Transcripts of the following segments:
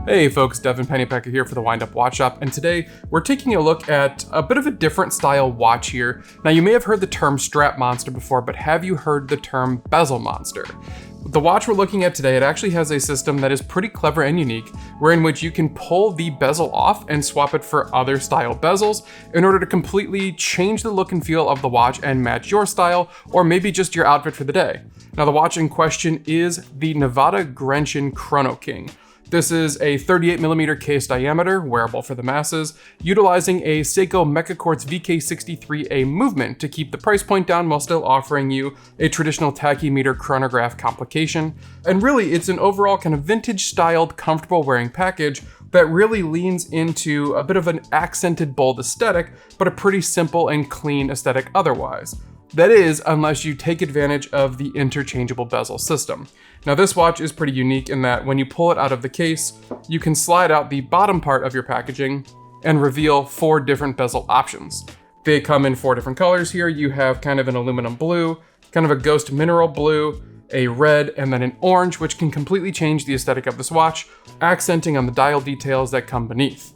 Hey folks, Devin Pennypacker here for the Windup Watch Shop, and today we're taking a look at a bit of a different style watch here. Now you may have heard the term strap monster before, but have you heard the term bezel monster? The watch we're looking at today, it actually has a system that is pretty clever and unique, wherein which you can pull the bezel off and swap it for other style bezels in order to completely change the look and feel of the watch and match your style, or maybe just your outfit for the day. Now the watch in question is the Nivada Grenchen Chronoking. This is a 38mm case diameter, wearable for the masses, utilizing a Bezel Mecaquartz VK63A movement to keep the price point down while still offering you a traditional tachymeter chronograph complication. And really, it's an overall kind of vintage-styled, comfortable wearing package that really leans into a bit of an accented, bold aesthetic, but a pretty simple and clean aesthetic otherwise. That is, unless you take advantage of the interchangeable bezel system. Now this watch is pretty unique in that when you pull it out of the case, you can slide out the bottom part of your packaging and reveal 4 different bezel options. They come in 4 different colors here. You have kind of an aluminum blue, kind of a ghost mineral blue, a red, and then an orange, which can completely change the aesthetic of this watch, accenting on the dial details that come beneath.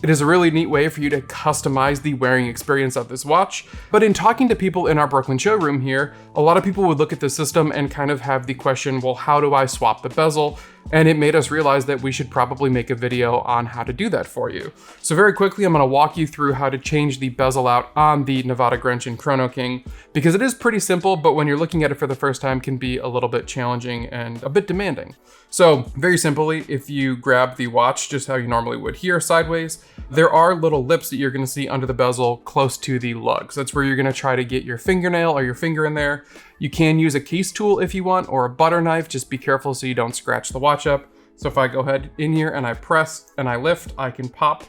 It is a really neat way for you to customize the wearing experience of this watch, but in talking to people in our Brooklyn showroom here, a lot of people would look at the system and kind of have the question, well, how do I swap the bezel? And it made us realize that we should probably make a video on how to do that for you. So very quickly, I'm gonna walk you through how to change the bezel out on the Nivada Grenchen Chronoking, because it is pretty simple, but when you're looking at it for the first time, can be a little bit challenging and a bit demanding. So very simply, if you grab the watch just how you normally would here, sideways, there are little lips that you're gonna see under the bezel close to the lugs. That's where you're gonna try to get your fingernail or your finger in there. You can use a case tool if you want, or a butter knife. Just be careful so you don't scratch the watch up. So if I go ahead in here and I press and I lift, I can pop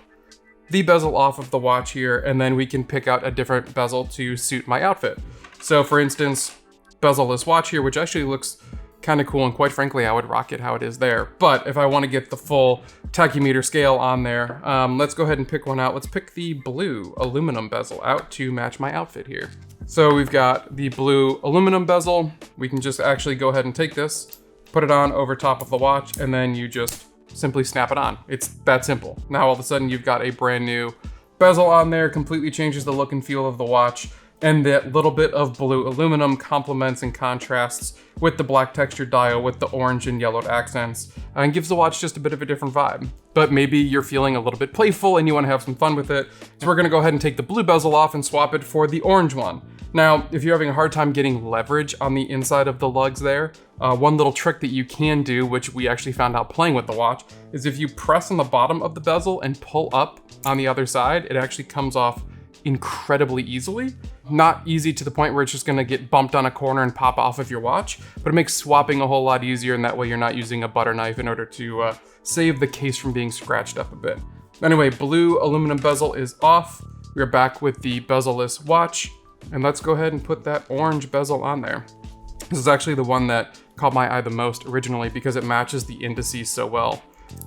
the bezel off of the watch here, and then we can pick out a different bezel to suit my outfit. So for instance, bezel-less watch here, which actually looks kind of cool, and quite frankly, I would rock it how it is there. But if I want to get the full tachymeter scale on there, let's go ahead and pick one out. Let's pick the blue aluminum bezel out to match my outfit here. So we've got the blue aluminum bezel. We can just actually go ahead and take this, put it on over top of the watch, and then you just simply snap it on. It's that simple. Now all of a sudden you've got a brand new bezel on there, completely changes the look and feel of the watch. And that little bit of blue aluminum complements and contrasts with the black textured dial with the orange and yellowed accents, and gives the watch just a bit of a different vibe. But maybe you're feeling a little bit playful and you want to have some fun with it, so we're going to go ahead and take the blue bezel off and swap it for the orange one. Now, if you're having a hard time getting leverage on the inside of the lugs there, one little trick that you can do, which we actually found out playing with the watch, is if you press on the bottom of the bezel and pull up on the other side, it actually comes off incredibly easily. Not easy to the point where it's just gonna get bumped on a corner and pop off of your watch, but it makes swapping a whole lot easier, and that way you're not using a butter knife in order to save the case from being scratched up a bit. Anyway, blue aluminum bezel is off. We're back with the bezel-less watch, and let's go ahead and put that orange bezel on there. This is actually the one that caught my eye the most originally because it matches the indices so well,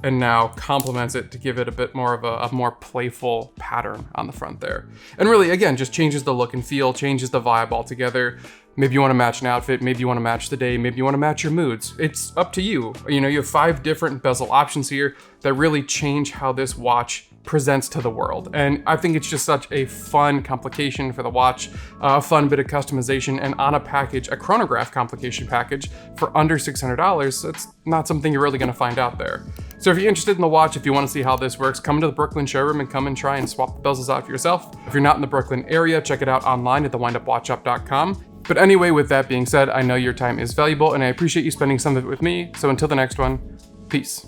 and now complements it to give it a bit more of a more playful pattern on the front there. And really, again, just changes the look and feel, changes the vibe altogether. Maybe you want to match an outfit, maybe you want to match the day, maybe you want to match your moods. It's up to you. You know, you have 5 different bezel options here that really change how this watch presents to the world. And I think it's just such a fun complication for the watch, a fun bit of customization, and on a package, a chronograph complication package for under $600, that's not something you're really gonna find out there. So if you're interested in the watch, if you wanna see how this works, come into the Brooklyn showroom and come and try and swap the bezels out for yourself. If you're not in the Brooklyn area, check it out online at thewindupwatchshop.com. But anyway, with that being said, I know your time is valuable and I appreciate you spending some of it with me. So until the next one, peace.